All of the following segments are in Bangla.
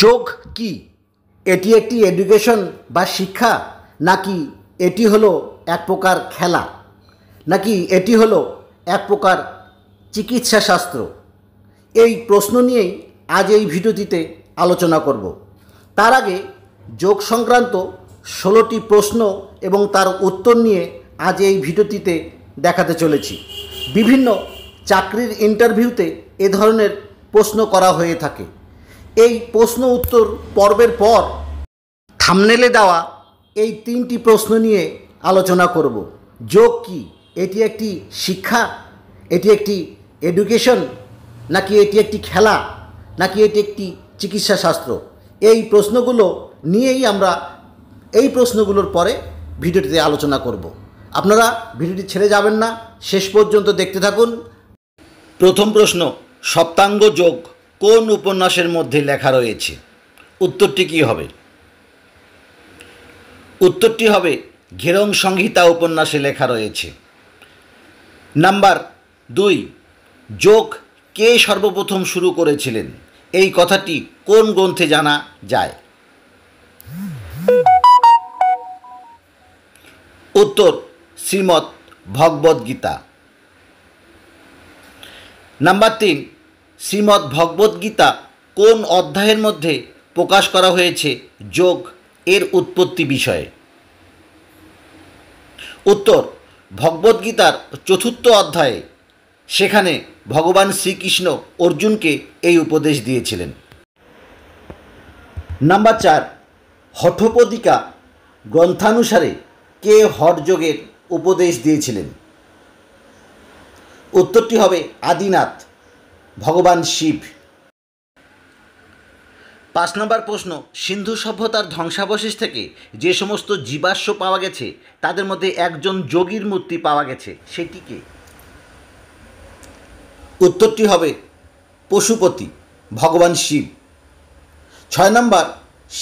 যোগ কি? এটি একটি এডুকেশন বা শিক্ষা, নাকি এটি হলো এক প্রকার খেলা, নাকি এটি হলো এক প্রকার চিকিৎসা শাস্ত্র? এই প্রশ্ন নিয়েই আজ এই ভিডিওটিতে আলোচনা করব। তার আগে যোগ সংক্রান্ত 16টি প্রশ্ন এবং তার উত্তর নিয়ে আজ এই ভিডিওটিতে দেখাতে চলেছি। বিভিন্ন চাকরির ইন্টারভিউতে এ ধরনের প্রশ্ন করা হয়ে থাকে। এই প্রশ্ন উত্তর পর্বের পর থাম্বনেলে দেওয়া এই 3টি প্রশ্ন নিয়ে আলোচনা করব। যোগ কি? এটি একটি শিক্ষা, এটি একটি এডুকেশন, নাকি এটি একটি খেলা, নাকি এটি একটি চিকিৎসা শাস্ত্র? এই প্রশ্নগুলো নিয়েই আমরা এই প্রশ্নগুলোর পরে ভিডিওটিতে আলোচনা করব। আপনারা ভিডিওটি ছেড়ে যাবেন না, শেষ পর্যন্ত দেখতে থাকুন। প্রথম প্রশ্ন, সপ্তাঙ্গ যোগ কোন উপন্যাসের মধ্যে লেখা রয়েছে? উত্তরটি কী হবে? উত্তরটি হবে ঘেরং সংহিতা উপন্যাসে লেখা রয়েছে। নাম্বার 2, যোগ কে সর্বপ্রথম শুরু করেছিলেন? এই কথাটি কোন গ্রন্থে জানা যায়? উত্তর শ্রীমদ্ ভগবদ্ গীতা। নাম্বার 3, শ্রীমদ্ ভগবদ্ গীতা কোন অধ্যায়ের মধ্যে প্রকাশ করা হয়েছে যোগ এর উৎপত্তি বিষয়ে? উত্তর ভগবদ্গীতার 4র্থ অধ্যায়ে। সেখানে ভগবান শ্রীকৃষ্ণ অর্জুনকে এই উপদেশ দিয়েছিলেন। নাম্বার 4, হঠোপদিকা গ্রন্থানুসারে কে হঠযোগের উপদেশ দিয়েছিলেন? উত্তরটি হবে আদিনাথ, ভগবান শিব। 5 নম্বর প্রশ্ন, সিন্ধু সভ্যতার ধ্বংসাবশেষ থেকে যে সমস্ত জীবাশ্ম পাওয়া গেছে তাদের মধ্যে একজন যোগীর মূর্তি পাওয়া গেছে, সেটি কে? উত্তরটি হবে পশুপতি, ভগবান শিব। 6 নম্বর,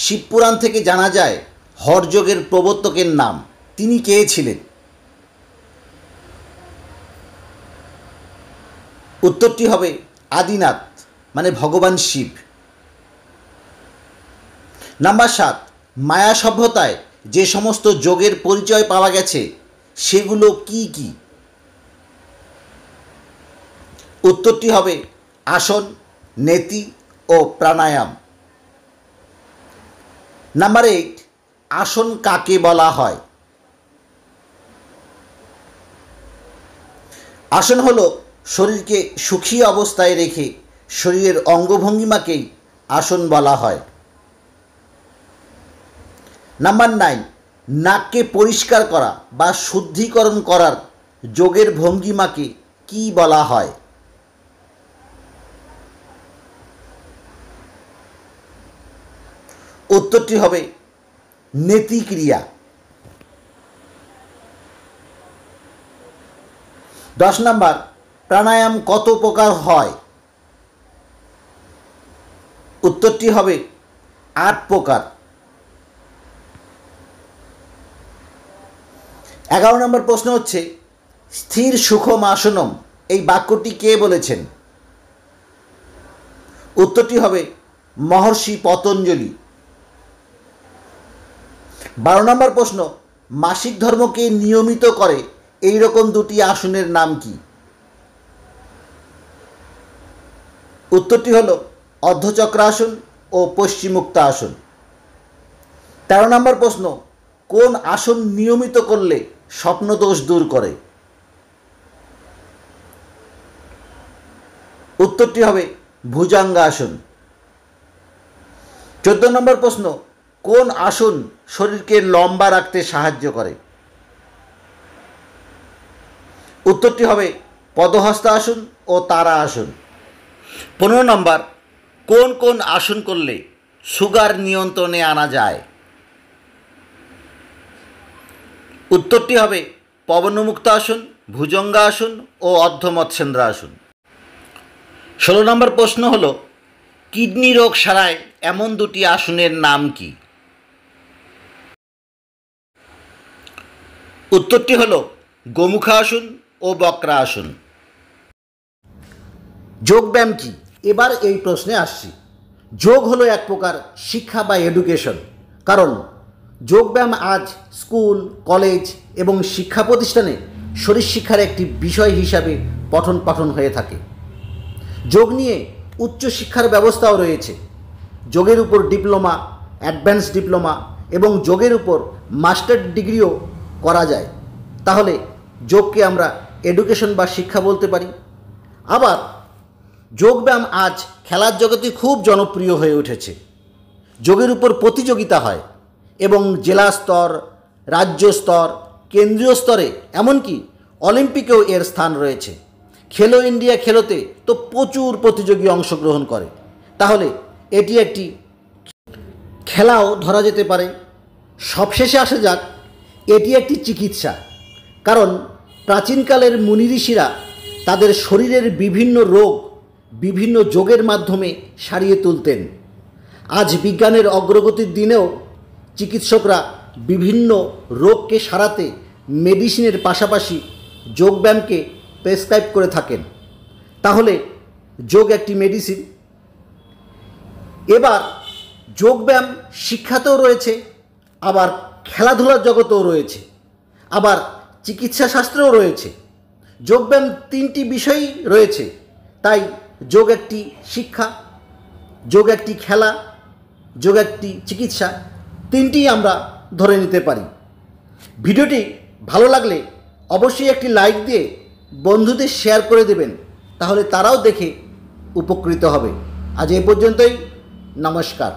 শিবপুরাণ থেকে জানা যায় হঠযোগের প্রবর্তকের নাম, তিনি কে ছিলেন? উত্তরটি হবে আদিনাথ, মানে ভগবান শিব। নাম্বার 7, মায়া সভ্যতায় যে সমস্ত যোগের পরিচয় পাওয়া গেছে সেগুলো কি কি? উত্তরটি হবে আসন, নেতি ও প্রাণায়াম। নাম্বার 8, আসন কাকে বলা হয়? আসন হলো শরীরকে সুখী অবস্থায় রেখে শরীরের অঙ্গভঙ্গিমাকেই আসন বলা হয়। নাম্বার 9, নাককে পরিষ্কার করা বা শুদ্ধিকরণ করার যোগের ভঙ্গিমাকে কি বলা হয়? উত্তরটি হবে নেতিক্রিয়া। 10 নম্বর, প্রাণায়াম কত প্রকার হয়? উত্তরটি হবে 8 প্রকার। 11 নম্বর প্রশ্ন হচ্ছে, স্থির সুখম আসনম এই বাক্যটি কে বলেছেন? উত্তরটি হবে মহর্ষি পতঞ্জলি। 12 নম্বর প্রশ্ন, মাসিক ধর্মকে নিয়মিত করে এই রকম 2টি আসনের নাম কি? উত্তরটি হলো অর্ধচক্রাসন ও পশ্চিমুক্তা আসন। 13 নম্বর প্রশ্ন, কোন আসন নিয়মিত করলে স্বপ্নদোষ দূর করে? উত্তরটি হবে ভুজঙ্গাসন। 14 নম্বর প্রশ্ন, কোন আসন শরীরকে লম্বা রাখতে সাহায্য করে? উত্তরটি হবে পদহস্ত আসন ও তারা আসন। 15 নম্বর, কোন কোন আসন করলে সুগার নিয়ন্ত্রণে আনা যায়? উত্তরটি হবে পবনমুক্ত আসন, ভুজঙ্গাসন ও অর্ধমৎস্যেন্দ্র আসন। 16 নম্বর প্রশ্ন হলো, কিডনি রোগ সারায় এমন 2টি আসনের নাম কি? উত্তরটি হলো গোমুখা আসন ও বক্রা আসন। যোগব্যায়াম কি? এবার এই প্রশ্নে আসছি। যোগ হলো এক প্রকার শিক্ষা বা এডুকেশন, কারণ যোগব্যায়াম আজ স্কুল, কলেজ এবং শিক্ষা প্রতিষ্ঠানে শরীরশিক্ষার একটি বিষয় হিসাবে পঠন পাঠন হয়ে থাকে। যোগ নিয়ে উচ্চশিক্ষার ব্যবস্থাও রয়েছে। যোগের উপর ডিপ্লোমা, অ্যাডভান্স ডিপ্লোমা এবং যোগের উপর মাস্টার ডিগ্রিও করা যায়। তাহলে যোগকে আমরা এডুকেশন বা শিক্ষা বলতে পারি। আবার যোগব্যায়াম আজ খেলার জগতে খুব জনপ্রিয় হয়ে উঠেছে। যোগের উপর প্রতিযোগিতা হয় এবং জেলা স্তর, রাজ্য স্তর, কেন্দ্রীয় স্তরে এমনকি অলিম্পিকেও এর স্থান রয়েছে। খেলো ইন্ডিয়া খেলোতে তো প্রচুর প্রতিযোগী অংশগ্রহণ করে। তাহলে এটি একটি খেলাও ধরা যেতে পারে। সবশেষে আসা যাক, এটি একটি চিকিৎসা, কারণ প্রাচীনকালের মুনি ঋষিরা তাদের শরীরের বিভিন্ন রোগ বিভিন্ন যোগের মাধ্যমে সারিয়ে তুলতেন। আজ বিজ্ঞানের অগ্রগতির দিনেও চিকিৎসকরা বিভিন্ন রোগকে সারাতে মেডিসিনের পাশাপাশি যোগব্যায়ামকে প্রেসক্রাইব করে থাকেন। তাহলে যোগ একটি মেডিসিন। এবার যোগব্যায়াম শিক্ষাতেও রয়েছে, আবার খেলাধুলার জগতেও রয়েছে, আবার চিকিৎসা শাস্ত্রেও রয়েছে। যোগব্যায়াম তিনটি বিষয়ই রয়েছে। তাই যোগ একটি শিক্ষা, যোগ একটি খেলা, যোগ একটি চিকিৎসা, তিনটিই আমরা ধরে নিতে পারি। ভিডিওটি ভালো লাগলে অবশ্যই একটি লাইক দিয়ে বন্ধুদের শেয়ার করে দেবেন, তাহলে তারাও দেখে উপকৃত হবে। আজ এই পর্যন্তই। নমস্কার।